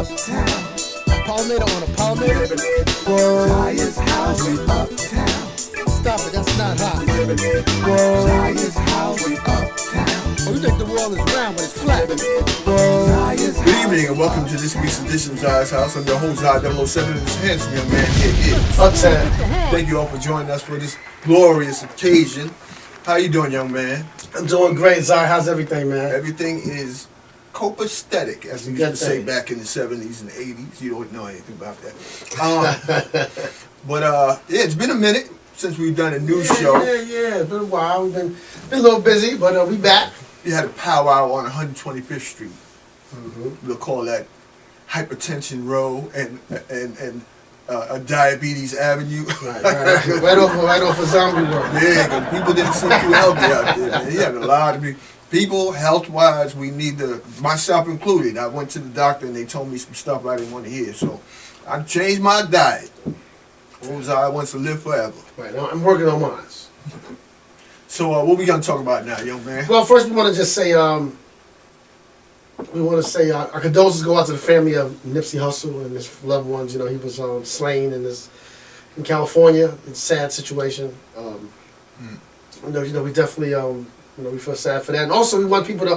Uptown. Pollinator on a pollinator? Zaiyah's house in Uptown. Stop it, that's not hot. Zaiyah's house in Uptown. Oh, you think the world is round, but it's flat. Zaiyah's Good evening and welcome to this week's edition of Zaiyah's House. I'm your host, Zaiyah 007, and this handsome young man here is Uptown. Thank you all for joining us for this glorious occasion. How you doing, young man? I'm doing great, Zaiyah. How's everything, man? Everything is copacetic, as we used to say back in the 70s and 80s. You don't know anything about that. But yeah, it's been a minute since we've done a new show. Yeah, it's been a while. We've been a little busy, but we back. We had a powwow on 125th Street. Mm-hmm. We'll call that Hypertension Row and Diabetes Avenue. Right off of Zombie World. Yeah, because people didn't seem too healthy out there, man. You have a lot of people, health-wise, we need to, myself included. I went to the doctor and they told me some stuff I didn't want to hear. So I changed my diet. I wants to live forever. Right, I'm working on mine. So what we going to talk about now, young man? Well, first we want to just say, our condolences go out to the family of Nipsey Hussle and his loved ones. You know, he was slain in California. It's a sad situation. We definitely we feel sad for that. And also we want people to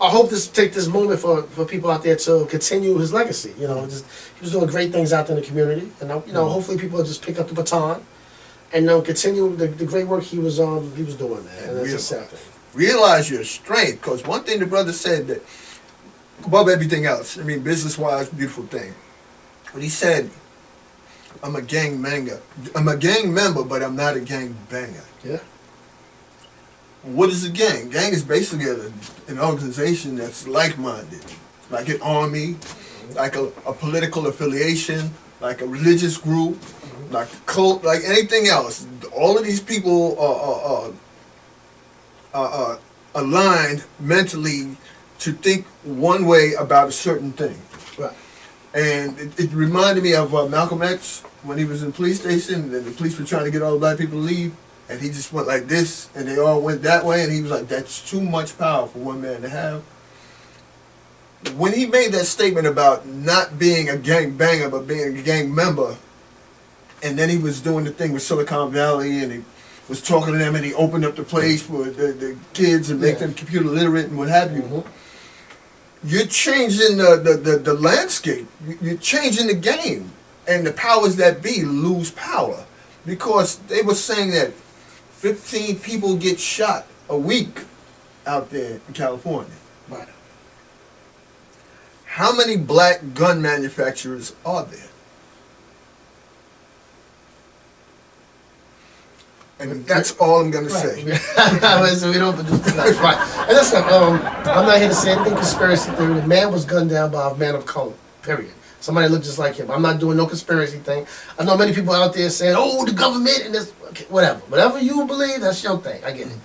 I hope take this moment for people out there to continue his legacy. You know, he was doing great things out there in the community, and hopefully people will just pick up the baton and continue the great work he was doing, man. And that's a sad thing. Realize your strength, because one thing the brother said that above everything else, I mean, business-wise, beautiful thing. But he said, I'm a gang member, but I'm not a gang banger. Yeah. What is a gang? Gang is basically an organization that's like-minded, like an army, like a political affiliation, like a religious group, like a cult, like anything else. All of these people are aligned mentally to think one way about a certain thing. Right. And it reminded me of Malcolm X when he was in the police station and the police were trying to get all the black people to leave. And he just went like this, and they all went that way, and he was like, that's too much power for one man to have. When he made that statement about not being a gang banger, but being a gang member, and then he was doing the thing with Silicon Valley, and he was talking to them, and he opened up the place for the kids and make them computer literate and what have you. Mm-hmm. You're changing the landscape. You're changing the game. And the powers that be lose power. Because they were saying that 15 people get shot a week out there in California. Right. How many black gun manufacturers are there? And that's all I'm going to say. So we don't produce that. Right. And listen, I'm not here to say anything conspiracy theory. The man was gunned down by a man of color, period. Somebody looked just like him. I'm not doing no conspiracy thing. I know many people out there saying, oh, the government and this, okay, whatever. Whatever you believe, that's your thing. I get it.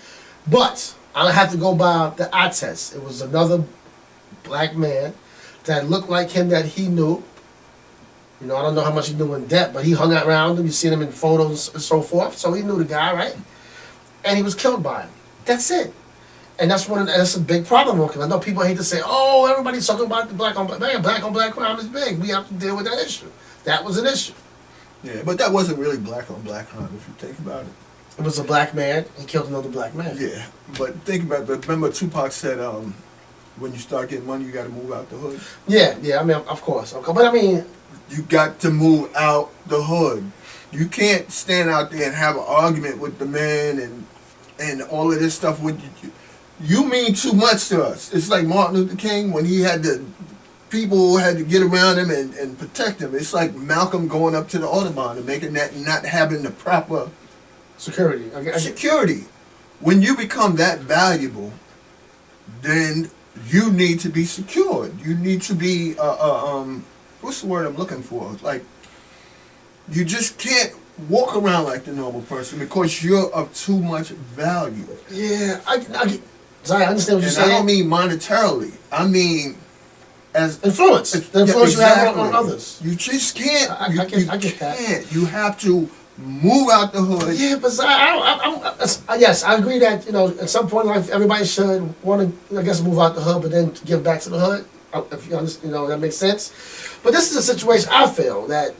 But I have to go by the eye test. It was another black man that looked like him that he knew. You know, I don't know how much he knew in depth, but he hung out around him. You seen him in photos and so forth. So he knew the guy, right? And he was killed by him. That's it. And that's a big problem. Because I know people hate to say, oh, everybody's talking about the black on black crime is big. We have to deal with that issue. That was an issue. Yeah, but that wasn't really black on black crime if you think about it. It was a black man. He killed another black man. Yeah, but think about it. But remember Tupac said, when you start getting money, you got to move out the hood. Yeah. I mean, of course. Okay. But I mean, you got to move out the hood. You can't stand out there and have an argument with the man and all of this stuff with you. You mean too much to us. It's like Martin Luther King when he had people had to get around him and protect him. It's like Malcolm going up to the Audubon and making that not having the proper security. Security. When you become that valuable, then you need to be secured. You need to be what's the word I'm looking for? Like, you just can't walk around like the normal person because you're of too much value. Yeah, I understand what you're saying. I don't mean monetarily. I mean as influence. The influence you have on others. You just can't. I get that. You have to move out the hood. Yeah, but yes, I agree that at some point in life everybody should want to, I guess, move out the hood, but then give back to the hood. If you understand, that makes sense. But this is a situation I feel that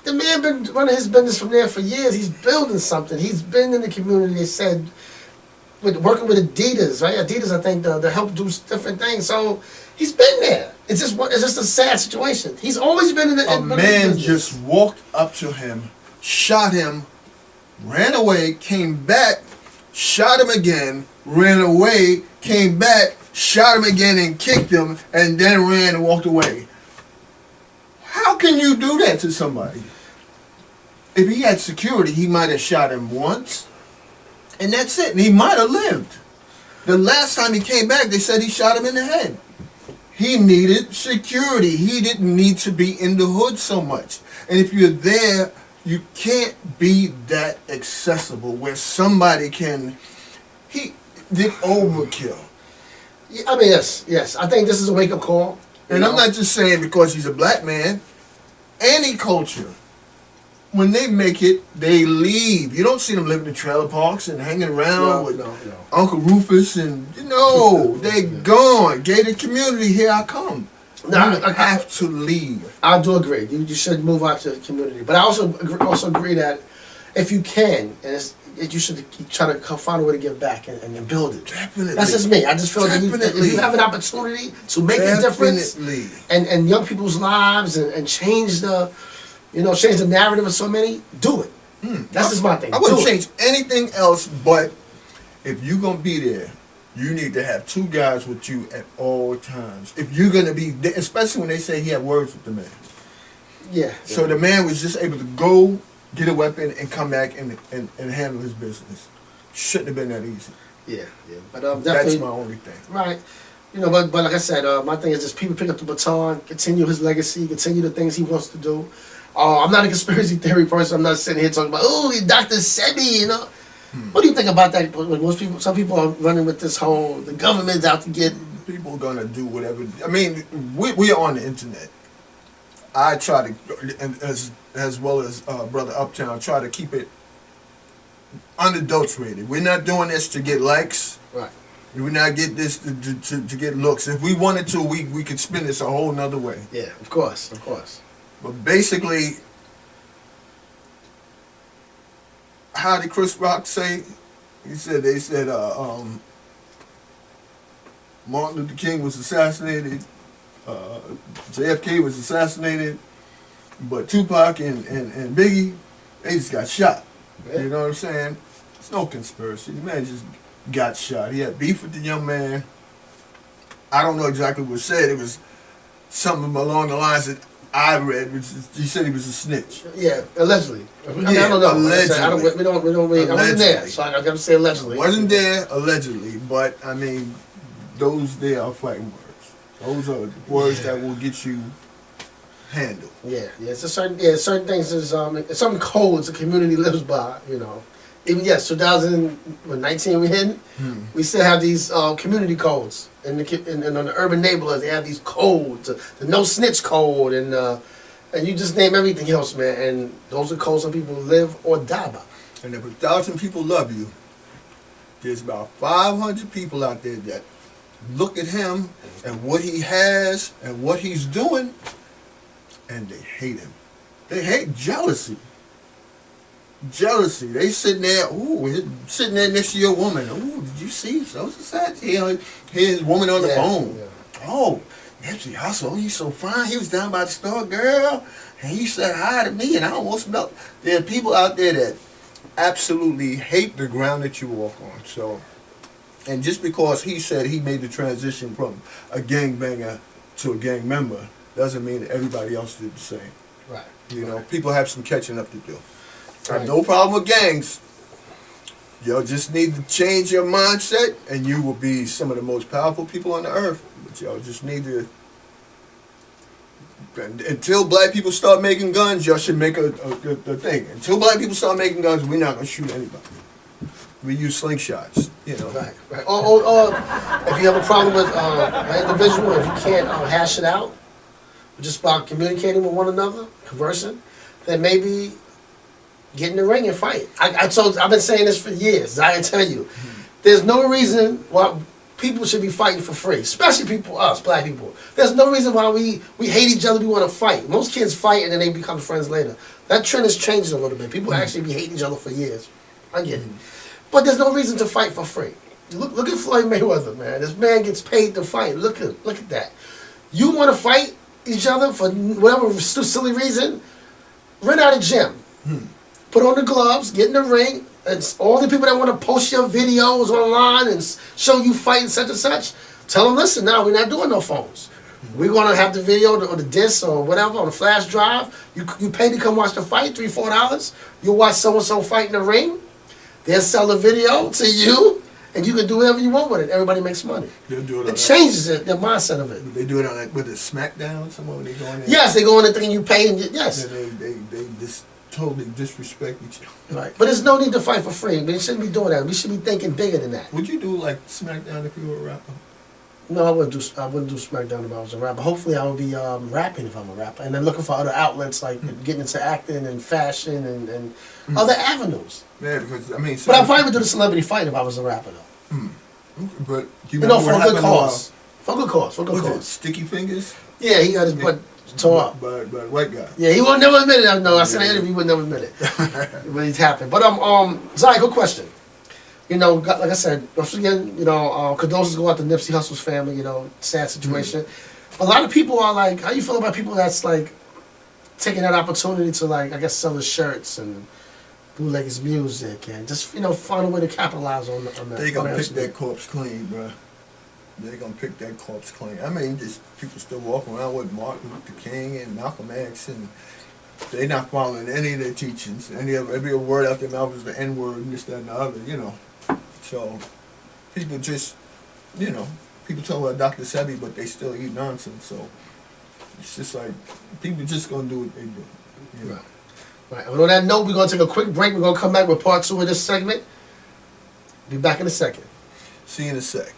the man been running his business from there for years. He's building something. He's been in the community. They said working with Adidas, right? Adidas, I think, to help do different things. So he's been there. It's just a sad situation. He's always been in the. A man just walked up to him, shot him, ran away, came back, shot him again, ran away, came back, shot him again and kicked him, and then ran and walked away. How can you do that to somebody? If he had security, he might have shot him once, and that's it. And he might have lived. The last time he came back, they said he shot him in the head. He needed security. He didn't need to be in the hood so much. And if you're there, you can't be that accessible where somebody can. He did overkill. Yeah, I mean, yes. I think this is a wake-up call. And I'm not just saying because he's a black man. Any culture, when they make it, they leave. You don't see them living in trailer parks and hanging around with Uncle Rufus and, they're gone. Gated community, here I come. No, I have to leave. I do agree. You should move out to the community. But I also agree that if you can, and you should try to find a way to give back and build it. Definitely. That's just me. I just feel that if you have an opportunity to make a difference and young people's lives and change the narrative of so many, do it. That's just my thing. I wouldn't change anything else, but if you're going to be there, you need to have two guys with you at all times. If you're going to be there, especially when they say he had words with the man. Yeah. So the man was just able to go, get a weapon, and come back and handle his business. Shouldn't have been that easy. Yeah. But that's my only thing. Right. But like I said, my thing is just people pick up the baton, continue his legacy, continue the things he wants to do. I'm not a conspiracy theory person. I'm not sitting here talking about, Dr. Sebi, What do you think about that? When some people are running with this whole, the government's out to get. People are going to do whatever. I mean, we are on the internet. I try to, as well as Brother Uptown, try to keep it unadulterated. We're not doing this to get likes. Right. We're not get this to get looks. If we wanted to, we could spin this a whole nother way. Yeah, of course. But basically, how did Chris Rock say? They said Martin Luther King was assassinated, JFK was assassinated, but Tupac and Biggie, they just got shot. Yeah. You know what I'm saying? It's no conspiracy. The man just got shot. He had beef with the young man. I don't know exactly what was said. It was something along the lines that I read, which is, he said he was a snitch. Yeah, allegedly. I don't know. Allegedly. We don't. I wasn't there, so I got to say allegedly. Wasn't there, allegedly, but I mean, those there are fighting words. Those are words that will get you handled. Yeah. It's certain things is some codes the community lives by. Even 2019 we hit, we still have these community codes. And on the urban neighborhoods, they have these codes, the no snitch code, and you just name everything else, man. And those are codes some people live or die by. And if 1,000 people love you, there's about 500 people out there that look at him and what he has and what he's doing, and they hate him. They hate jealousy. Jealousy. They sitting there, sitting there next to your woman. Did you see so sad? His woman on the phone. Yeah. Oh, Nipsey Hussle, he's so fine. He was down by the store, girl, and he said hi to me, and I almost melt. There are people out there that absolutely hate the ground that you walk on. So, and just because he said he made the transition from a gangbanger to a gang member, doesn't mean that everybody else did the same. Right. People have some catching up to do. I have no problem with gangs. Y'all just need to change your mindset, and you will be some of the most powerful people on the earth. But y'all just need to. Until black people start making guns, y'all should make a thing. Until black people start making guns, we're not gonna shoot anybody. We use slingshots. Right. Or if you have a problem with an individual, if you can't hash it out, just by communicating with one another, conversing, then maybe get in the ring and fight. I've been saying this for years. I can tell you, there's no reason why people should be fighting for free, especially people, us, black people. There's no reason why we hate each other, we want to fight. Most kids fight and then they become friends later. That trend has changed a little bit. People actually be hating each other for years. I get it. But there's no reason to fight for free. Look at Floyd Mayweather, man. This man gets paid to fight. Look at that. You want to fight each other for whatever silly reason? Rent out a gym. Put on the gloves, get in the ring, and all the people that want to post your videos online and show you fighting such and such, tell them, listen, now we're not doing no phones. We're going to have the video or the disc or whatever on the flash drive. You pay to come watch the fight, $3, $4. You watch so-and-so fight in the ring. They'll sell the video to you, and you can do whatever you want with it. Everybody makes money. They'll do it. It changes the mindset of it. They do it on that with the SmackDown. Somewhere when they go in there. Yes, they go on the thing you pay, and yes. And they just totally disrespect each other. Right, but there's no need to fight for free. We shouldn't be doing that. We should be thinking bigger than that. Would you do like SmackDown if you were a rapper? No, I wouldn't do SmackDown if I was a rapper. Hopefully, I would be rapping if I'm a rapper, and then looking for other outlets like getting into acting and fashion and other avenues. Yeah, because I mean, But I'd probably do the celebrity fight if I was a rapper, though. But You know, for a good cause. For a good cause. For a good Was it cause. Sticky Fingers? Yeah, he got his butt tore up. By a white guy. Yeah, he would never admit it. No, I said in an interview, he would never admit it. But it's happened. But Zaiyah, good question. You know, like I said, once again, you know, condolences go out to Nipsey Hussle's family. You know, sad situation. A lot of people are like, how you feel about people that's like taking that opportunity to like, I guess, sell his shirts and bootleg his music and just find a way to capitalize on that. They gonna pick that corpse clean, bro. They gonna pick that corpse clean. I mean, just people still walking around with Martin Luther King and Malcolm X, and they not following any of their teachings. Every word out their mouth is the N word and this, that, and the other. You know, so people just, people talk about Dr. Sebi, but they still eat nonsense. So it's just like people just gonna do what they do. You know? Right. And on that note, we're going to take a quick break. We're going to come back with part 2 of this segment. Be back in a second. See you in a sec.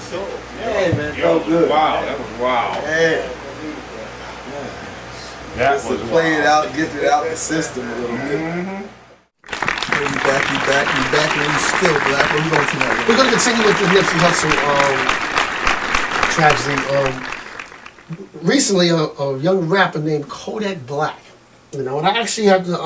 soul. Hey, man, Yo, felt good. wow, that was wild. Yeah. That Just was to play it wild. out, get it out the system a little bit. You back, and you still black. Where you going tonight? We're gonna continue with the Nipsey Hussle tragedy. Recently, a young rapper named Kodak Black. You know, and I actually have to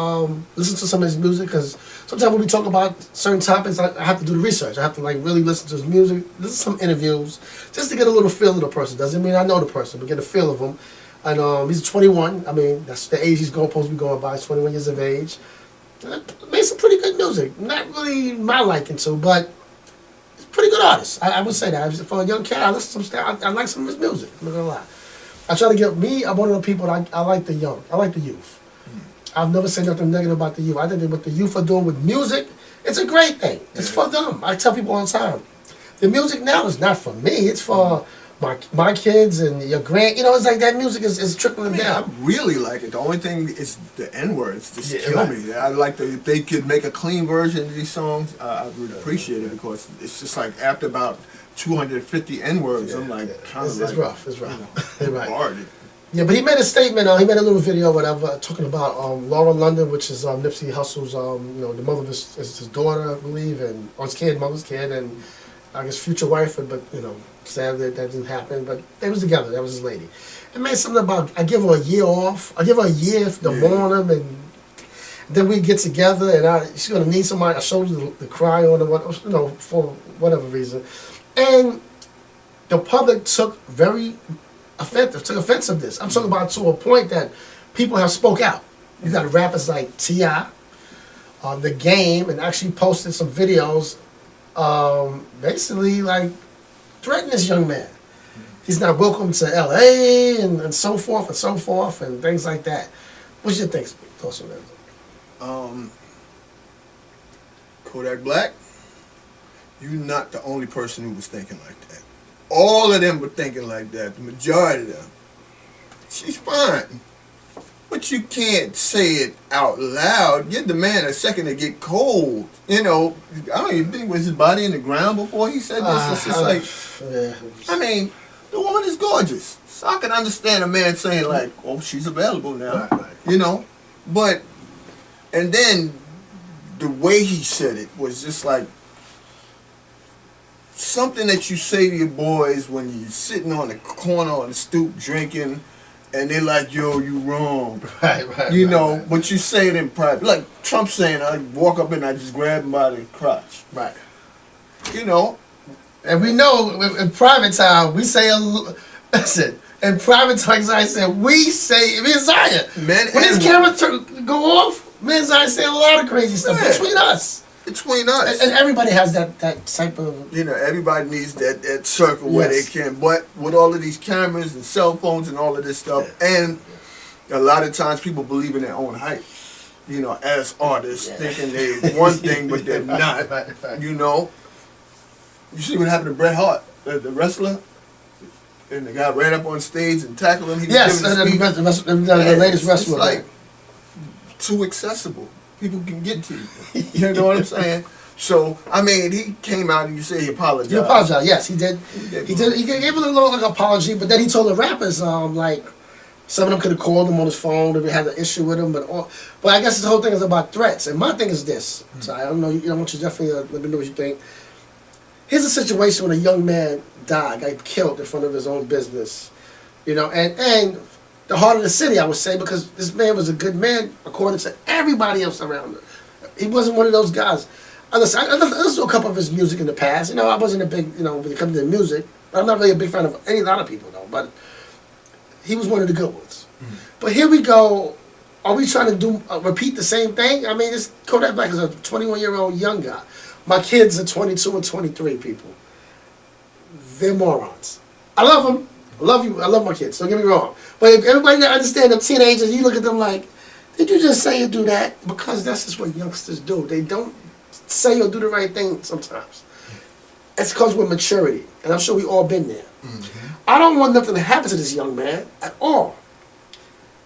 listen to some of his music because sometimes when we talk about certain topics, I have to do the research. I have to like really listen to his music, listen to some interviews, just to get a little feel of the person. Doesn't mean I know the person, but get a feel of him. And he's 21. I mean, that's the age he's supposed to be going by. He's 21 years of age. Made some pretty good music. Not really my liking to, but he's a pretty good artist. I would say that. For a young cat, I listen to some stuff. I like some of his music. I'm not gonna lie. I try to get me. I'm one of the people that I like the young. I like the youth. I've never said nothing negative about the youth. I think that what the youth are doing with music, it's a great thing. It's for them. I tell people all the time. The music now is not for me. It's for my kids and your grand. You know, it's like that music is trickling down. I really like it. The only thing is the N-words just kill right. me. I like if they could make a clean version of these songs, I would appreciate it because it's just like after about 250 N-words, I'm like kind of it's like rough. It's rough. You're right. bombarded. Yeah, but he made a statement. He made a little video, whatever, talking about Laura London, which is Nipsey Hussle's, the mother of his daughter, I believe, and or his kid, mother's kid, and I guess future wife. But sad that didn't happen. But they was together. That was his lady. It made something about I give her a year off. I give her a year to mourn him, and then we get together, and she's gonna need somebody, a shoulder to cry on, or what, for whatever reason, and the public took offense of this. I'm talking about to a point that people have spoke out. You got rappers like T.I., The Game, and actually posted some videos basically like threatening this young man. He's not welcome to L.A. and so forth and things like that. What's your thoughts on that? Kodak Black, you're not the only person who was thinking like that. All of them were thinking like that, the majority of them. She's fine. But you can't say it out loud. Give the man a second to get cold. I don't even think was his body in the ground before he said this. It's just like, I mean, the woman is gorgeous. So I can understand a man saying like, oh, she's available now. Right. But, and then the way he said it was just like, something that you say to your boys when you're sitting on the corner on the stoop drinking, and they're like, "Yo, you wrong." Right. But you say it in private, like Trump saying, "I walk up and I just grab him by the crotch." Right. And we know in private time we say listen. In private time, I said we say me and Zaiyah. When his cameras go off, me and Zaiyah say a lot of crazy stuff between us. Between us. And everybody has that type of... everybody needs that circle where they can. But with all of these cameras and cell phones and all of this stuff, and a lot of times people believe in their own hype, as artists, thinking they're one thing, but they're not. You see what happened to Bret Hart, the wrestler? And the guy ran up on stage and tackled him. He was giving a speech. The latest wrestler. It's like too accessible. People can get to you. You know what I'm saying? So, I mean, he came out and you say he apologized. He apologized, yes, he did. He gave a little apology, but then he told the rappers, like, some of them could have called him on his phone if they had an issue with him, but I guess the whole thing is about threats. And my thing is this. So I don't know, I want you to definitely let me know what you think. Here's a situation when a young man died, got killed in front of his own business, and the heart of the city, I would say, because this man was a good man according to everybody else around him. He wasn't one of those guys. I listened to a couple of his music in the past. I wasn't a big, when it comes to music, I'm not really a big fan of a lot of people, though, but he was one of the good ones. But here we go. Are we trying to repeat the same thing? I mean, this Kodak Black is a 21-year-old young guy. My kids are 22 and 23 people. They're morons. I love them. I love you. I love my kids. Don't get me wrong. But if everybody that understand them teenagers, you look at them like, did you just say or do that? Because that's just what youngsters do. They don't say or do the right thing sometimes. It's because we're maturity. And I'm sure we all been there. I don't want nothing to happen to this young man at all.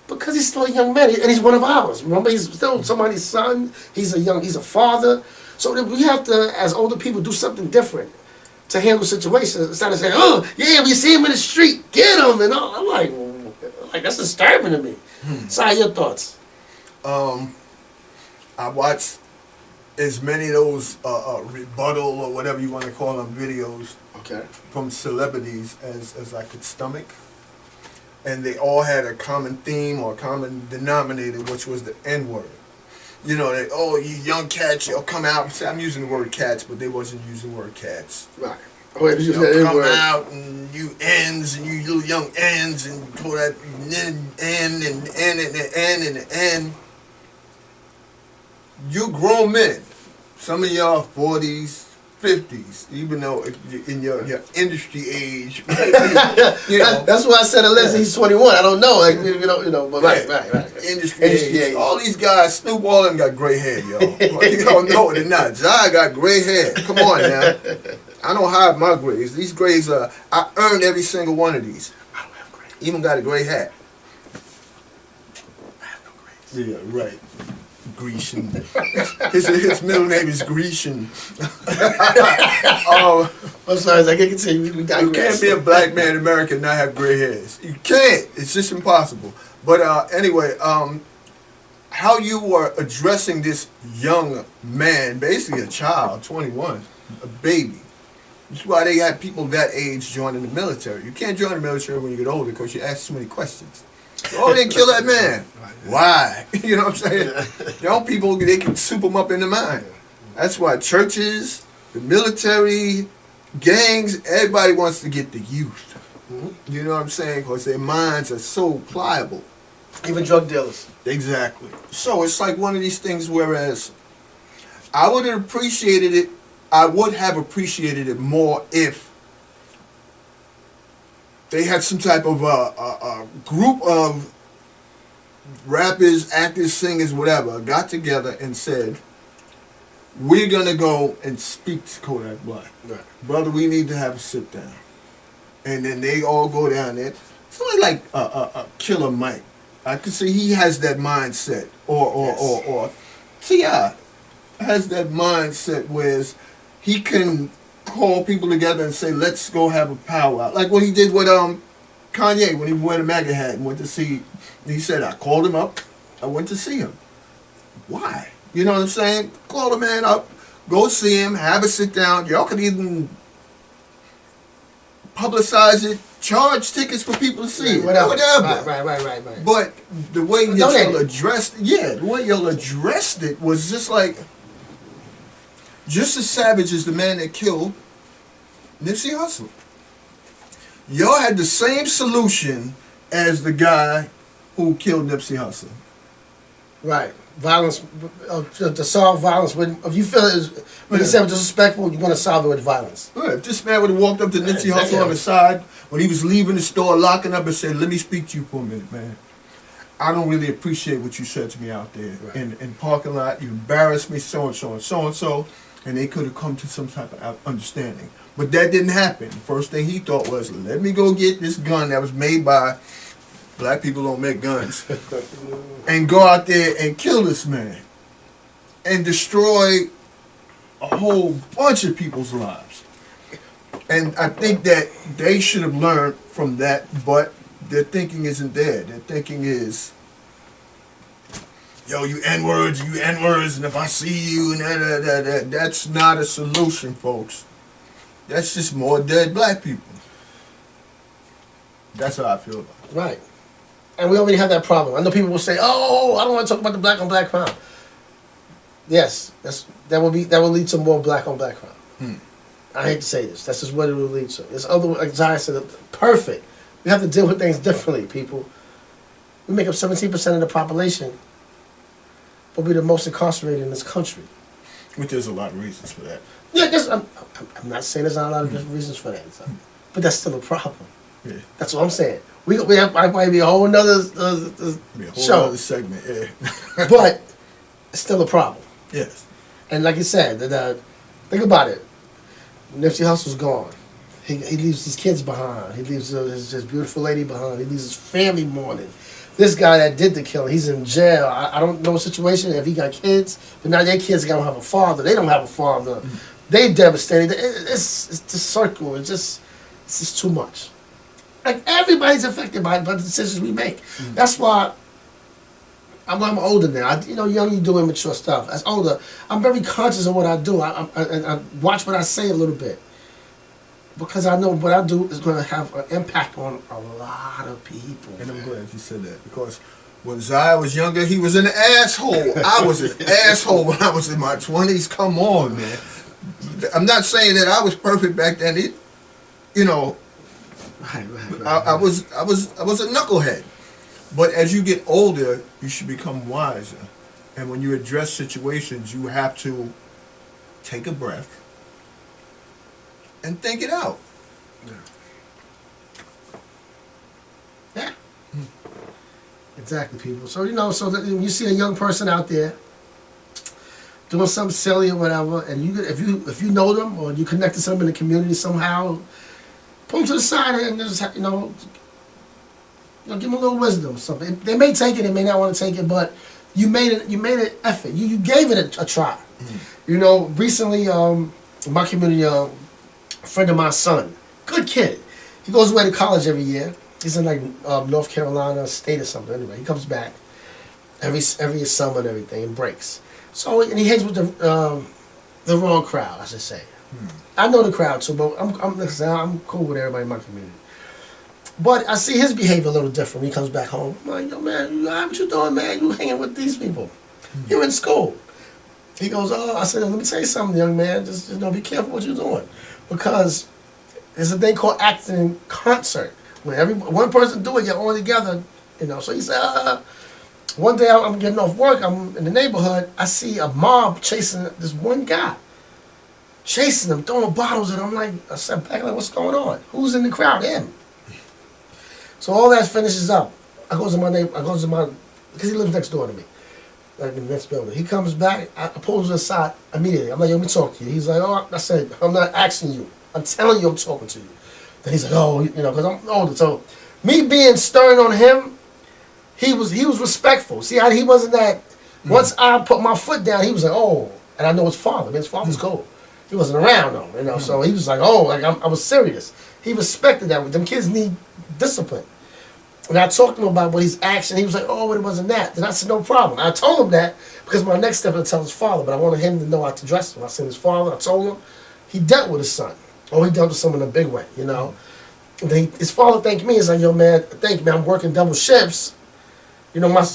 Because he's still a young man. And he's one of ours. Remember, he's still somebody's son. He's a father. So we have to, as older people, do something different. to handle situations instead of saying, "Oh, yeah, we see him in the street, get him," and all. I'm like, that's disturbing to me. Sorry, your thoughts? I watched as many of those rebuttal or whatever you want to call them videos Okay. from celebrities as I could stomach. And they all had a common theme or common denominator, which was the N-word. You know, they, oh, you young cats, you'll come out. See, I'm using the word cats, but they wasn't using the word cats. Right. Oh, wait, you You'll come out and you N's and you little young N's and call that N and the N and the N and the N. You grown men. Some of y'all 40s, 50s, even though in your industry age. You know, that's why I said unless he's 21. I don't know. Like, you know, but right. Industry age. All these guys, Snoop all of them got gray hair, yo. You don't know it or not. Zaiyah got gray hair. Come on now. I don't hide my grays. These grays are, I earned every single one of these. I don't have gray. Even got a gray hat. I have no grays. Yeah, right. Grecian. His middle name is Grecian. I'm sorry, I can continue. We You digress. can't be a black man in America and not have gray hairs. You can't. It's just impossible. But anyway, how you were addressing this young man, basically a child, 21, a baby. That's why they had people that age joining the military. You can't join the military when you get older because you ask too many questions. Oh, they didn't kill that man. Why? You know what I'm saying? Young people, they can soup them up in the mind. That's why churches, the military, gangs, everybody wants to get the youth. You know what I'm saying? Because their minds are so pliable. Even drug dealers. Exactly. So it's like one of these things whereas I would have appreciated it, I would have appreciated it more if they had some type of a group of rappers, actors, singers, whatever, got together and said, we're going to go and speak to Kodak Black. Right. Brother, we need to have a sit down. And then they all go down there. Somebody like Killer Mike. I could see he has that mindset. Or T.I. has that mindset where he can call people together and say, let's go have a powwow. Like what he did with Kanye when he wore the MAGA hat and went to see, he said, I called him up, I went to see him. Why? You know what I'm saying? Call the man up, go see him, have a sit down. Y'all could even publicize it, charge tickets for people to see it. Whatever. Right. But the way y'all addressed, the way y'all addressed it was just like, just as savage as the man that killed Nipsey Hussle. Y'all had the same solution as the guy who killed Nipsey Hussle. Right. Violence, to solve violence, if you feel when you say it was disrespectful, you want to solve it with violence. If this man would have walked up to Nipsey Hussle on the side when he was leaving the store, locking up and said, let me speak to you for a minute, man. I don't really appreciate what you said to me out there in parking lot. You embarrassed me, so-and-so and so-and-so. And they could have come to some type of understanding. But that didn't happen. The first thing he thought was, let me go get this gun that was made by, black people don't make guns, and go out there and kill this man. And destroy a whole bunch of people's lives. And I think that they should have learned from that, but their thinking isn't there. Their thinking is, yo, you N-words, and if I see you, and that's not a solution, folks. That's just more dead black people. That's how I feel about it. Right. And we already have that problem. I know people will say, oh, I don't want to talk about the black on black crime. Yes, that will lead to more black on black crime. I hate to say this. That's just what it will lead to. This other, like Zaiyah said, perfect. We have to deal with things differently, people. We make up 17% of the population, but we're the most incarcerated in this country. Which there's a lot of reasons for that. Yeah, I'm not saying there's not a lot of different reasons for that, but that's still a problem. Yeah. That's what I'm saying. We might be a whole nother show, other segment. Yeah. but it's still a problem. Yes. And like you said, think about it. Nipsey Hussle's gone. He leaves his kids behind. He leaves his beautiful lady behind. He leaves his family mourning. This guy that did the killing, he's in jail. I don't know the situation if he got kids, but now their kids don't have a father. They don't have a father. They devastated. It's the circle. It's just too much. Like everybody's affected by the decisions we make. That's why I'm older now. Young you do immature stuff. As older, I'm very conscious of what I do. I watch what I say a little bit because I know what I do is going to have an impact on a lot of people. And I'm glad you said that because when Zaiyah was younger, he was an asshole. I was an asshole when I was in my 20s. Come on, man. I'm not saying that I was perfect back then. I was a knucklehead. But as you get older, you should become wiser. And when you address situations, you have to take a breath and think it out. Yeah. Exactly, people. So, so that when you see a young person out there doing something silly or whatever, and if you know them or you connect to them in the community somehow, pull them to the side and just give them a little wisdom or something. They may take it, they may not want to take it, but you made an effort. You gave it a try. Recently, in my community, a friend of my son, good kid. He goes away to college every year. He's in like North Carolina State or something. Anyway, he comes back every summer and everything and breaks. So and he hangs with the wrong crowd, I should say. I know the crowd too, but I'm cool with everybody in my community. But I see his behavior a little different when he comes back home. I'm like, yo, man, what you doing, man? You hanging with these people. You're in school. He goes, I said, let me tell you something, young man. Just be careful what you're doing. Because there's a thing called acting in concert. When one person do it, you're all together. So he said, one day I'm getting off work, I'm in the neighborhood, I see a mob chasing this one guy. Chasing him, throwing bottles at him. I said back, what's going on? Who's in the crowd? Him. So all that finishes up. Because he lives next door to me, like in the next building. He comes back, I pull him aside immediately. I'm like, yo, let me talk to you. He's like, I said, I'm not asking you. I'm telling you I'm talking to you. Then he's like, because I'm older. So me being stern on him, he was respectful. See how he wasn't that, once I put my foot down, he was like, and I know his father. His father's cold. He wasn't around though, so he was like, I was serious. He respected that. Them kids need discipline. And I talked to him about what he's action. He was like, it wasn't that. Then I said, no problem. I told him that because my next step was to tell his father, but I wanted him to know how to dress him. I said his father, I told him, he dealt with his son. He dealt with someone in a big way, And then his father thanked me. He's like, yo, man, thank you, man. I'm working double shifts. He's a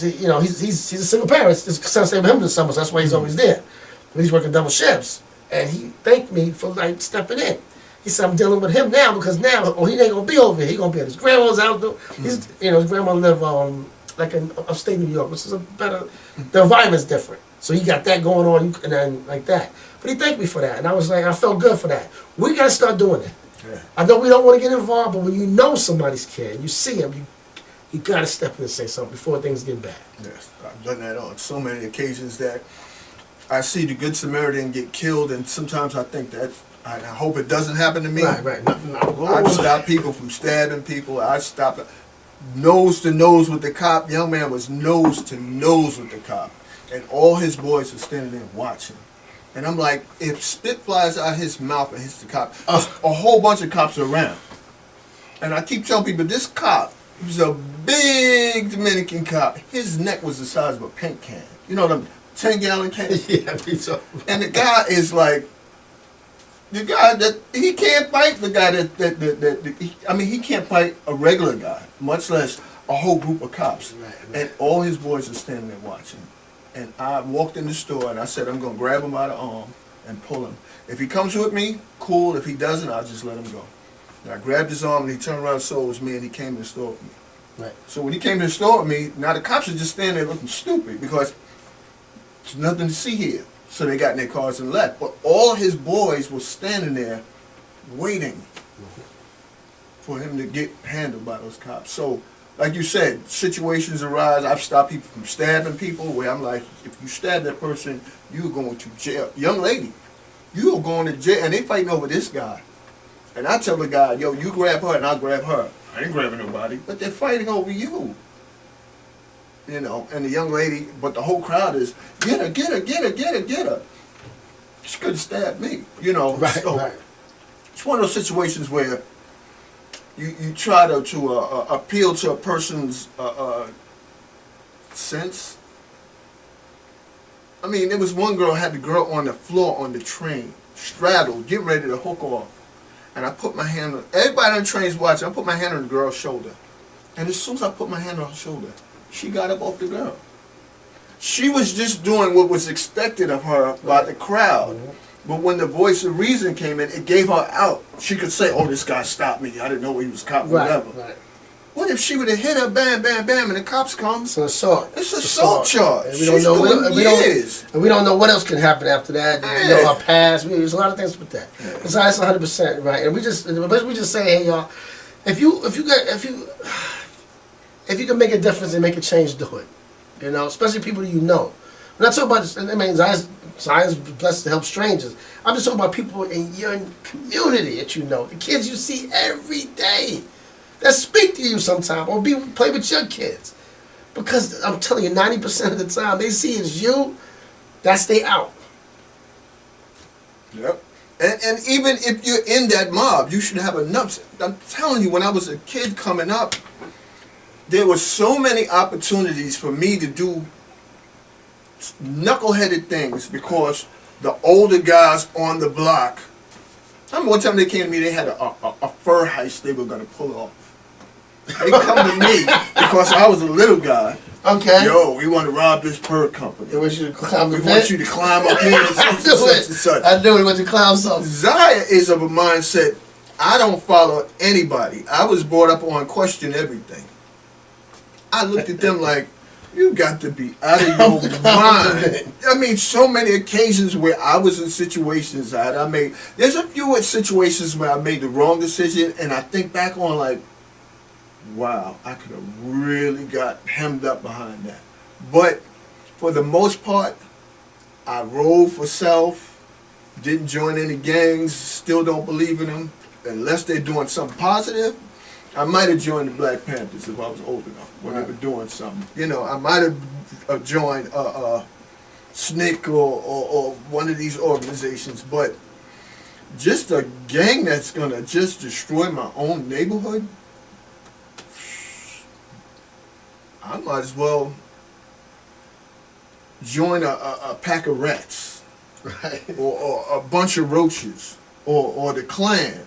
single parent. His son stayed with him this summer, so that's why he's always there. But he's working double shifts. And he thanked me for stepping in. He said, I'm dealing with him now because now, he ain't gonna be over here. He gonna be at his grandma's house. His grandma live like in upstate New York, which is the environment's different. So he got that going on and then like that. But he thanked me for that, and I was like, I felt good for that. We gotta start doing that. Yeah. I know we don't want to get involved, but when you know somebody's kid, and you see him, you gotta step in and say something before things get bad. Yes, I've done that on so many occasions that I see the Good Samaritan get killed, and sometimes I think that I hope it doesn't happen to me. Right. I've stopped people from stabbing people. I stopped nose to nose with the cop. Young man was nose to nose with the cop, and all his boys were standing there watching. And I'm like, if spit flies out his mouth and hits the cop, there's a whole bunch of cops around. And I keep telling people, this cop, he was a big Dominican cop. His neck was the size of a paint can. You know them 10-gallon cans? Yeah, I think so. And the guy is like, the guy that, he can't fight the guy he can't fight a regular guy, much less a whole group of cops. Right. And all his boys are standing there watching. And I walked in the store and I said, I'm going to grab him by the arm and pull him. If he comes with me, cool. If he doesn't, I'll just let him go. And I grabbed his arm and he turned around and saw it was me and he came to the store with me. Right. So when he came to the store with me, now the cops are just standing there looking stupid because there's nothing to see here. So they got in their cars and left. But all his boys were standing there waiting for him to get handled by those cops. So, like you said, situations arise. I've stopped people from stabbing people where I'm like, if you stab that person, you're going to jail. Young lady, you are going to jail. And they fighting over this guy. And I tell the guy, yo, you grab her and I'll grab her. I ain't grabbing nobody. But they're fighting over you. And the young lady, but the whole crowd is, get her, get her, get her, get her, get her. she could have stabbed me, you know. Right, So right. it's one of those situations where you try to appeal to a person's sense. I mean, there was one girl had the girl on the floor on the train, straddled, getting ready to hook off. And I put my hand on, everybody on the train's watching, I put my hand on the girl's shoulder. And as soon as I put my hand on her shoulder, she got up off the girl. She was just doing what was expected of her by the crowd. But when the voice of reason came in, it gave her out. She could say, oh, this guy stopped me. I didn't know he was a cop, whatever. Right. What if she would have hit her, bam, bam, bam, and the cops come? It's an assault. It's an assault charge. And we don't know years. And we don't know what else can happen after that. You know, her past. There's a lot of things with that. Yeah. So that's 100% right. And we just say, hey y'all, if you can make a difference and make a change, do it. You know, especially people that you know. We're not talking about. I mean, Zaiyah's blessed to help strangers. I'm just talking about people in your community that you know, the kids you see every day, that speak to you sometime or play with your kids. Because I'm telling you, 90% of the time they see it's you, that's they out. Yep. And even if you're in that mob, you should have enough. I'm telling you, when I was a kid coming up, there were so many opportunities for me to do knuckleheaded things because the older guys on the block. I remember one time they came to me, they had a fur heist they were going to pull off. They come to me because I was a little guy. Okay. Yo, we want to rob this fur company. They want you to climb the We want you to climb up here and such and such. I knew it was to climb something. Zaiyah is of a mindset, I don't follow anybody. I was brought up on question everything. I looked at them like, you got to be out of your mind. I mean, so many occasions where I was in situations that I made. There's a few situations where I made the wrong decision, and I think back on like, wow, I could have really got hemmed up behind that. But for the most part, I rolled for self, didn't join any gangs, still don't believe in them. Unless they're doing something positive, I might have joined the Black Panthers if I was old enough when they were doing something. You know, I might have joined SNCC or one of these organizations, but just a gang that's going to just destroy my own neighborhood, I might as well join a pack of rats, Right. or a bunch of roaches, or the Klan,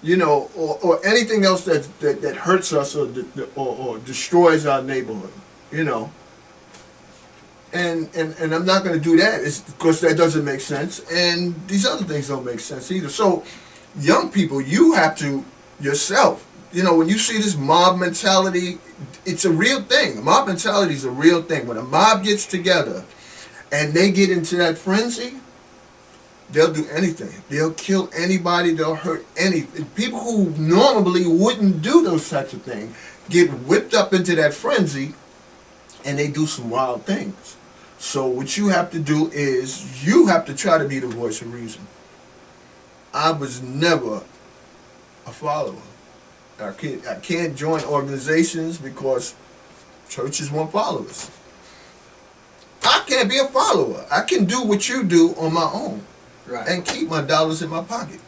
you know, or anything else that hurts us or destroys our neighborhood, you know. And I'm not going to do that. It's because that doesn't make sense, and these other things don't make sense either. So, young people, you have to yourself. You know, when you see this mob mentality, it's a real thing. Mob mentality is a real thing. When a mob gets together and they get into that frenzy, they'll do anything. They'll kill anybody. They'll hurt anything. People who normally wouldn't do those types of things get whipped up into that frenzy and they do some wild things. So what you have to do is you have to try to be the voice of reason. I was never a follower. I can't join organizations because churches want followers. I can't be a follower. I can do what you do on my own, Right. and keep my dollars in my pocket.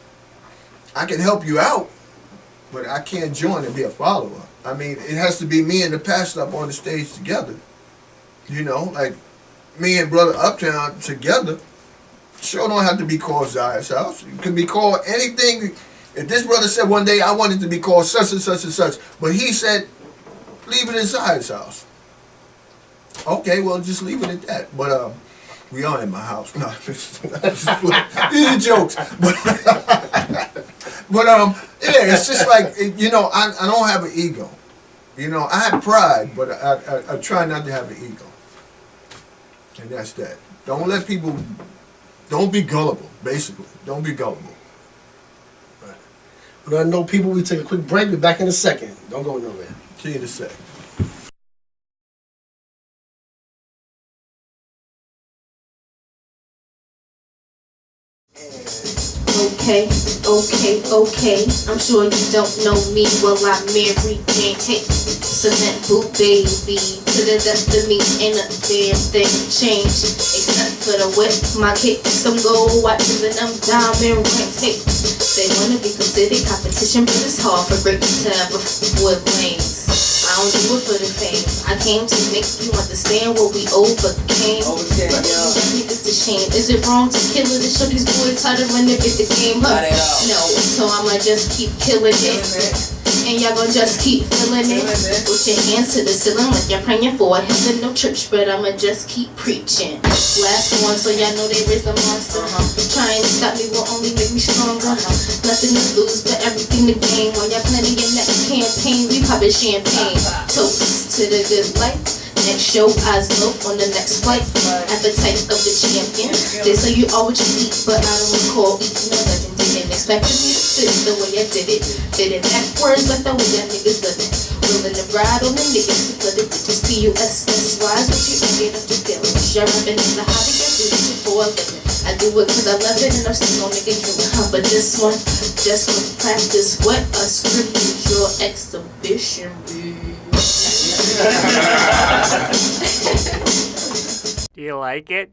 I can help you out, but I can't join and be a follower. I mean, it has to be me and the pastor up on the stage together. You know, like me and Brother Uptown together. Sure don't have to be called Zaiyah's house. It can be called anything. If this brother said one day, I wanted to be called such and such and such, but he said, leave it in Zaiyah's house. Okay, well, just leave it at that. But we are in my house. No, these are jokes. But yeah, it's just like, you know, I don't have an ego. You know, I have pride, but I try not to have an ego. And that's that. Don't let people, don't be gullible, basically. Don't be gullible. Right. Well, I know people, we take a quick break. We're back in a second. Don't go nowhere. See you in a sec. Okay. I'm sure you don't know me. Well, I married and hey. cement boot baby. To the death of me, ain't a damn thing changed except for the whip, my kick, some gold watches and them diamond rings. Hey, they wanna be considered competition, but it's hard for greatness to ever with lanes. I don't do it for the fame. I came to make you understand what we overcame. That niggas to shame. Is it wrong to kill it and show these boys how to run the game? Huh? No, so I'ma just keep killing it. And y'all gon' just keep feeling it. With your hands to the ceiling like you're praying for a heaven, no church, but I'ma just keep preaching. Last one, so y'all know they raised the monster. Trying to stop me will only make me stronger. Nothing to lose, but everything to gain. While y'all planning your next campaign, we poppin' champagne. Toast to the good life. Next show, eyes low on the next flight. Appetite of the champion. They say you are what you eat, but I don't recall eating a legend. Didn't expect me to fit the way I did it. Fit it backwards like the way y'all niggas living. Willing to ride on the niggas to put it. Just PUSSYs, what you ain't get up to feelings. You're rapping in the hobby, I do this shit for a living. I do it cause I love it and I'm still gonna make it killing. But this one, just for practice, what a script is your exhibition, bitch. Do you like it?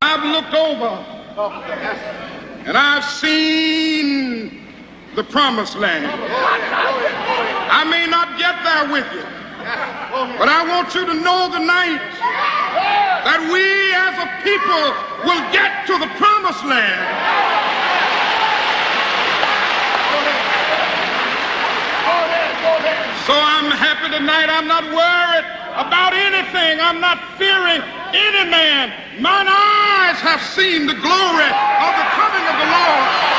I've looked over and I've seen the promised land. I may not get there with you, but I want you to know tonight that we as a people people will get to the promised land. So I'm happy tonight. I'm not worried about anything. I'm not fearing any man. Mine eyes have seen the glory of the coming of the Lord.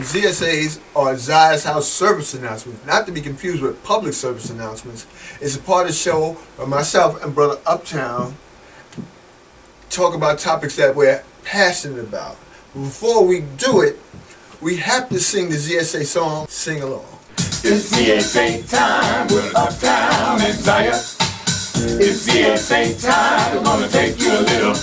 ZSAs are Zaiyah's House service announcements, not to be confused with public service announcements. It's a part of the show where myself and Brother Uptown talk about topics that we're passionate about. Before we do it, we have to sing the ZSA song, Sing Along. It's ZSA time with Uptown and Zaiyah. It's ZSA time, we're gonna take you a little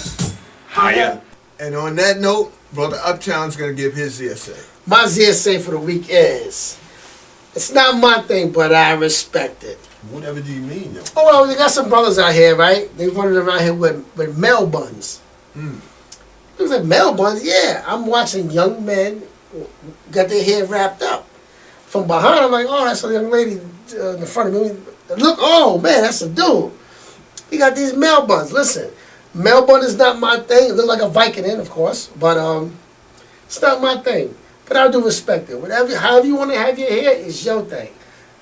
higher. And on that note, Brother Uptown's gonna give his ZSA. My ZSA for the week is, it's not my thing, but I respect it. Whatever do you mean, though? Oh, well, they got some brothers out here, right? They running around here with male buns. It was like, male buns? Yeah. I'm watching young men got their hair wrapped up. From behind, I'm like, oh, that's a young lady in the front of me. Look, oh, man, that's a dude. He got these male buns. Listen, male bun is not my thing. It looks like a Vicodin, of course, but it's not my thing. But I do respect it. Whatever, however you want to have your hair, it's your thing.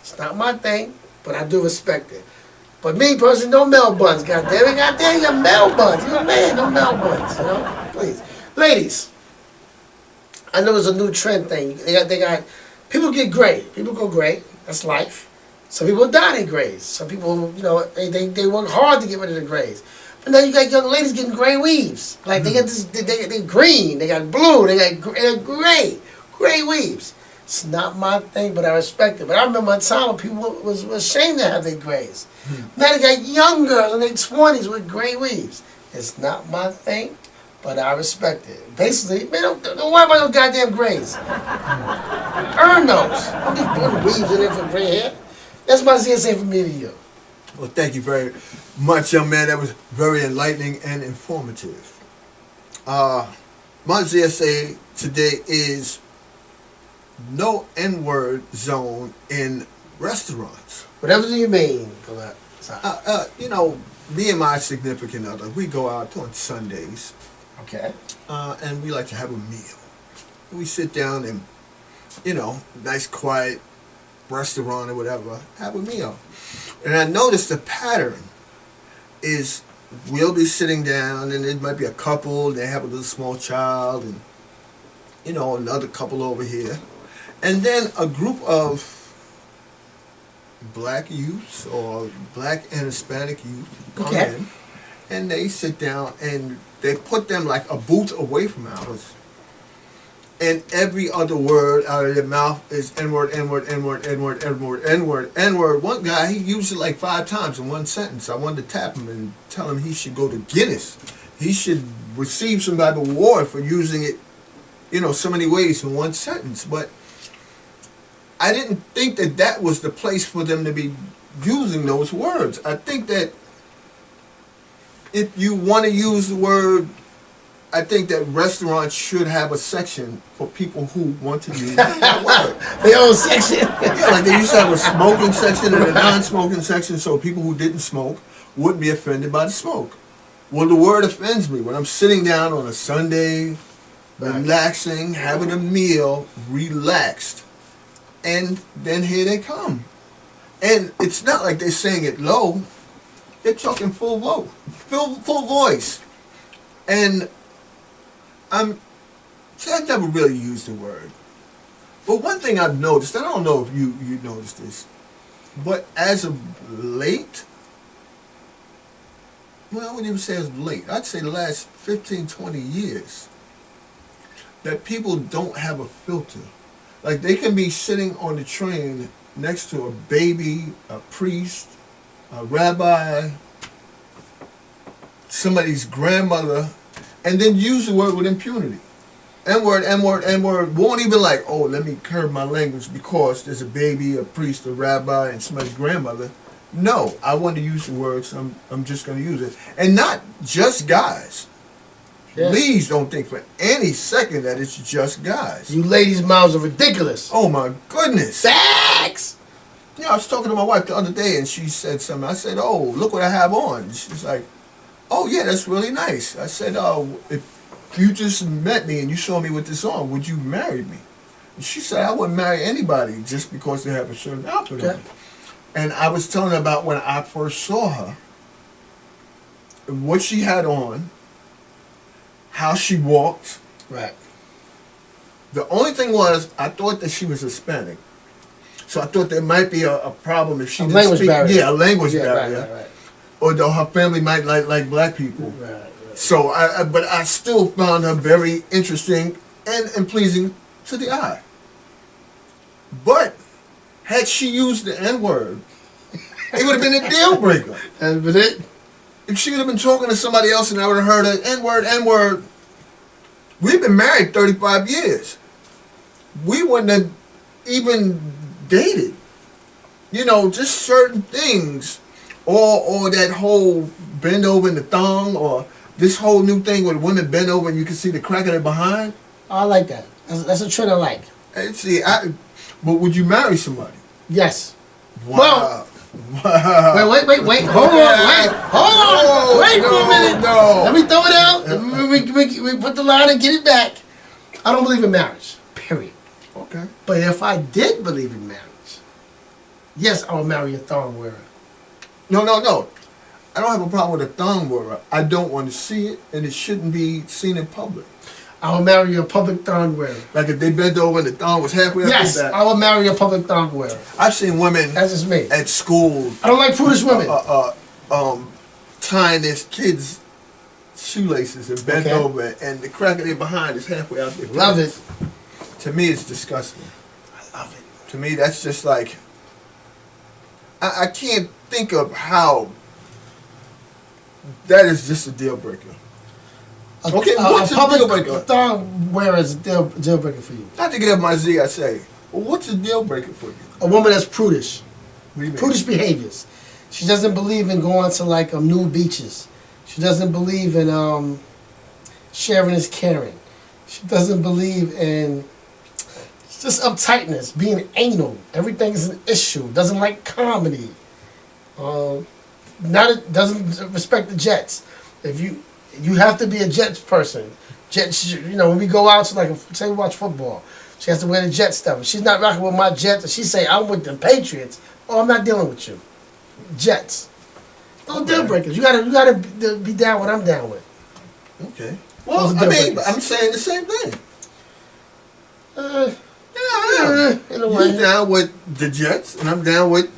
It's not my thing, but I do respect it. But me, personally, no male buns. Goddamn it, goddamn, you're male buns. You're a man, no male buns. You know, please, ladies. I know it's a new trend thing. They got. People get gray. People go gray. That's life. Some people die in grays. Some people, you know, they work hard to get rid of the grays. But now you got young ladies getting gray weaves. Like they got this, they green, they got blue, they got gray weaves. It's not my thing, but I respect it. But I remember a time when people was ashamed to have their grays. Now they got young girls in their 20s with gray weaves. It's not my thing, but I respect it. Basically, man, don't worry about those goddamn grays. Earn those. Don't be putting weaves in there for gray hair. That's my ZSA from me to you. Well, thank you very much, young man. That was very enlightening and informative. My ZSA today is no N-word zone in restaurants. Whatever do you mean? You know, me and my significant other, we go out on Sundays, Okay. and we like to have a meal. We sit down and, you know, nice quiet restaurant or whatever, have a meal. And I noticed the pattern is we'll be sitting down and it might be a couple, they have a little small child and, you know, another couple over here. And then a group of black youths or black and Hispanic youth come in and they sit down and they put them like a booth away from ours. And every other word out of their mouth is N-word, N-word, N-word, N-word, N-word, N-word, N-word. One guy, he used it like 5 times in one sentence. I wanted to tap him and tell him he should go to Guinness. He should receive some type of award for using it, you know, so many ways in one sentence. But I didn't think that that was the place for them to be using those words. I think that if you want to use the word, I think that restaurants should have a section for people who want to use that word. Their own section. Yeah, like they used to have a smoking section and a non-smoking section so people who didn't smoke wouldn't be offended by the smoke. Well, the word offends me when I'm sitting down on a Sunday, relaxing, having a meal, relaxed, and then here they come. And it's not like they're saying it low. They're talking full voice. And I've never really used the word. But one thing I've noticed, I don't know if you noticed this, but as of late, well, I wouldn't even say as of late, I'd say the last 15, 20 years, that people don't have a filter. Like they can be sitting on the train next to a baby, a priest, a rabbi, somebody's grandmother, and then use the word with impunity. N-word, N-word, N-word. Won't even like, oh, let me curb my language because there's a baby, a priest, a rabbi, and somebody's grandmother. No, I want to use the word, so I'm just going to use it. And not just guys. Yeah. Please don't think for any second that it's just guys. You ladies' mouths are ridiculous. Oh, my goodness. Sex! Yeah, I was talking to my wife the other day, and she said something. I said, oh, look what I have on. She's like, oh, yeah, that's really nice. I said, oh, if you just met me and you saw me with this on, would you marry me? And she said, I wouldn't marry anybody just because they have a certain outfit on. And I was telling her about when I first saw her, what she had on, how she walked. Right. The only thing was, I thought that she was Hispanic. So I thought there might be a problem if she didn't speak. Barrier. Yeah, a language barrier. Right. Or though her family might like black people. Right. So, but I still found her very interesting and pleasing to the eye. But had she used the N-word, it would have been a deal breaker. That's been it. If she would have been talking to somebody else and I would have heard an N-word, N-word, we've been married 35 years. We wouldn't have even dated. You know, just certain things. Or that whole bend over in the thong, or this whole new thing where women bend over and you can see the crack of their behind. I like that. That's a trend I like. And see, but would you marry somebody? Yes. Wow. Wow. Wait. Hold on. Wait for a minute. No. Let me throw it out. We put the line and get it back. I don't believe in marriage. Period. Okay. But if I did believe in marriage, yes, I would marry a thong wearer. No. I don't have a problem with a thong wearer. I don't want to see it, and it shouldn't be seen in public. I will marry a public thong wearer. Like if they bent over and the thong was halfway up yes, their back. I will marry a public thong wearer. I've seen women That's just me. At school. I don't like prudish women. Tying their kids' shoelaces and bent over, and the crack of their behind is halfway out their Love it. To me, it's disgusting. I love it. To me, that's just like, I can't think of how that is just a deal breaker. Okay, what's a deal breaker? A thong wearer is a deal breaker for you. Not to get up my Z, I say, well, what's a deal breaker for you? A woman that's prudish. What do you mean? Prudish behaviors. She doesn't believe in going to like nude beaches. She doesn't believe in sharing is caring. She doesn't believe in just uptightness, being anal. Everything is an issue. Doesn't like comedy. Doesn't respect the Jets. If you have to be a Jets person. Jets, when we go out to say we watch football, she has to wear the Jet stuff. If she's not rocking with my Jets, and she say I'm with the Patriots, I'm not dealing with you. Jets. No deal breakers. You gotta be down what I'm down with. Okay. Well, I'm saying the same thing. In a way. You're down with the Jets, and I'm down with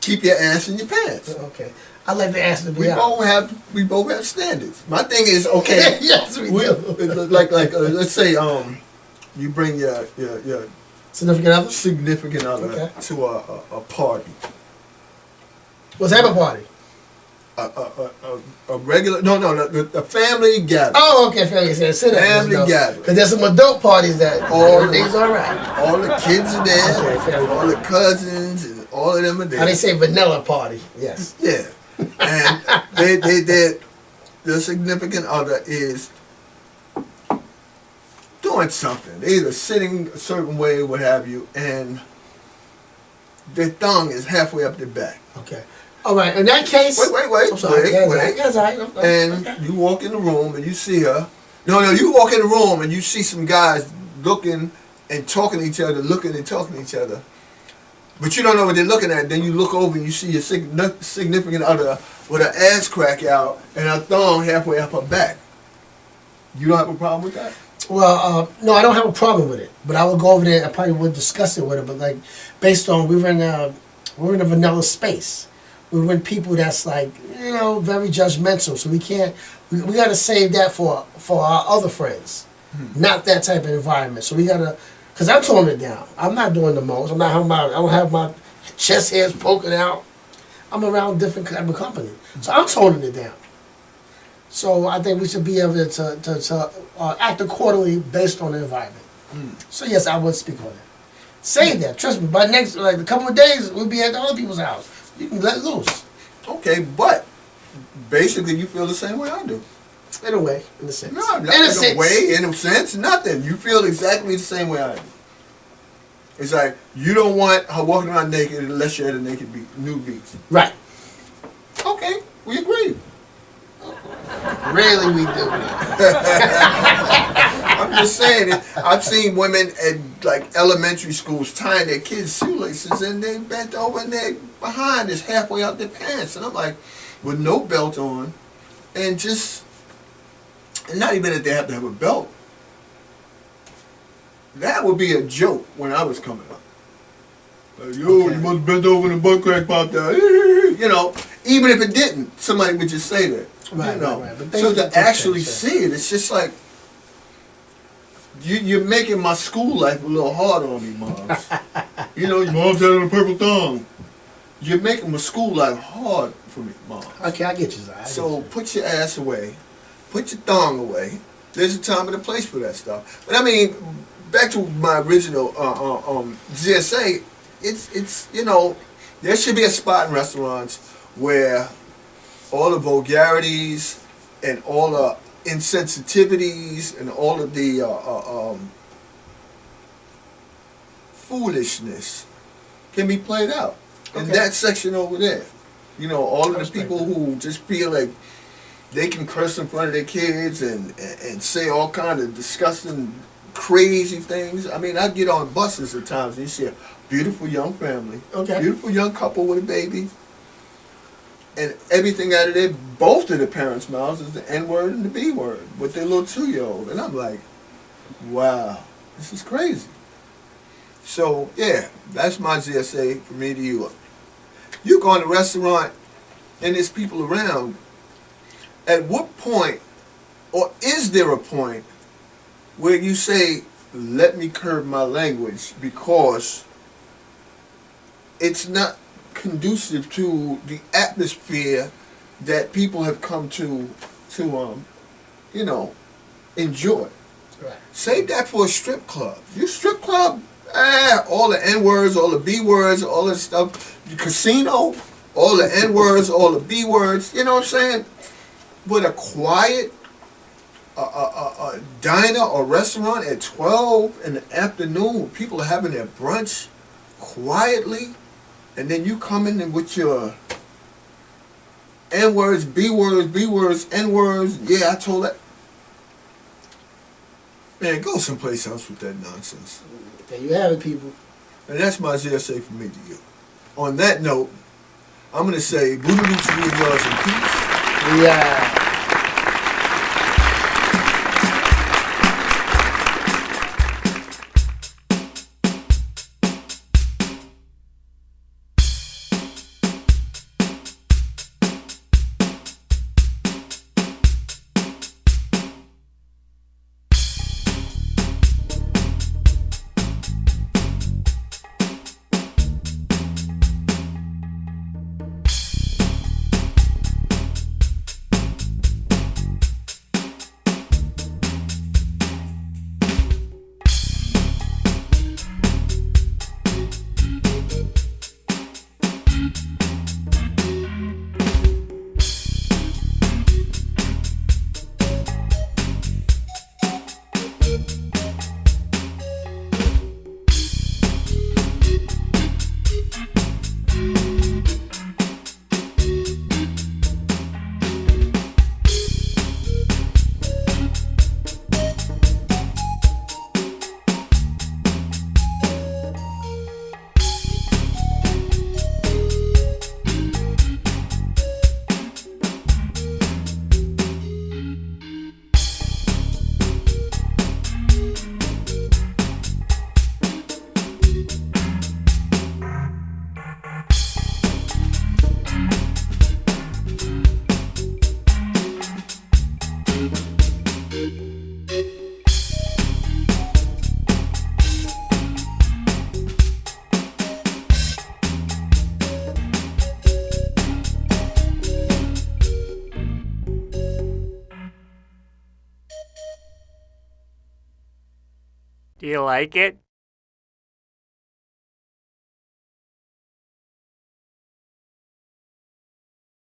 keep your ass in your pants. Okay. I like the ass to be out. We both have standards. My thing is, okay. Yes, we do. Let's say you bring your significant other to a party. What's that a party? A regular a family gathering. Oh, okay, family gathering. Because there's some adult parties that everything's all right. All the kids are there. Okay, all the cousins and all of them are there. How they say vanilla party? Yes. Yeah, and the significant other is doing something. They're either sitting a certain way, what have you, and their thumb is halfway up their back. Okay. All right. In that case, wait. And you walk in the room and you see her. No, you walk in the room and you see some guys looking and talking to each other, looking and talking to each other. But you don't know what they're looking at. Then you look over and you see your significant other with her ass crack out and her thumb halfway up her back. You don't have a problem with that? Well, no, I don't have a problem with it. But I would go over there. I probably would discuss it with her. But based on we're in a vanilla space. We're in people that's very judgmental. So we can't. We got to save that for our other friends. Not that type of environment. So we gotta. Because I'm toning it down. I'm not doing the most. I don't have my chest hairs poking out. I'm around different type of company. So I'm toning it down. So I think we should be able to act accordingly based on the environment. So yes, I would speak on that. Say that. Trust me. By next, a couple of days, we'll be at the other people's house. You can let loose. Okay, but basically you feel the same way I do. In a way, in a sense. No, not in a way, in a sense, nothing. You feel exactly the same way I do. It's like, you don't want her walking around naked unless you're at a nude beach. Right. Okay, we agree. Really, we do. I'm just saying, I've seen women at elementary schools tying their kids' shoelaces and they bent over and their behind is halfway out their pants. And I'm like, with no belt on and just... And not even that they have to have a belt. That would be a joke when I was coming up. Like, you must bend over and the butt crack popped out. Even if it didn't, somebody would just say that. Right, right. But so to actually see it, it's just like, you're making my school life a little hard on me, moms. Your mom's having a purple thumb. You're making my school life hard for me, mom. Okay, I get you, Zaiyah. So put your ass away. Put your thong away. There's a time and a place for that stuff. But I mean, back to my original GSA, it's there should be a spot in restaurants where all the vulgarities and all the insensitivities and all of the foolishness can be played out. In that section over there. All of the people who just feel like they can curse in front of their kids and say all kind of disgusting, crazy things. I mean, I get on buses at times and you see a beautiful young family, beautiful young couple with a baby, and everything out of both of the parents' mouths is the N-word and the B-word with their little 2-year-old. And I'm like, wow, this is crazy. So, yeah, that's my GSA from me to you. You go in a restaurant and there's people around. At what point, or is there a point, where you say, let me curb my language because it's not conducive to the atmosphere that people have come to enjoy. Right. Save that for a strip club. Your strip club, all the N-words, all the B-words, all that stuff. Your casino, all the N words, all the B words. You know what I'm saying? But a quiet a diner or restaurant at 12 in the afternoon, when people are having their brunch quietly, and then you come in with your N words, B words, N words. Yeah, I told that. Man, go someplace else with that nonsense. There you have it, people. And that's my say from me to you. On that note, I'm going to say, boo-doo to you and yours in peace. Yeah. Do you like it?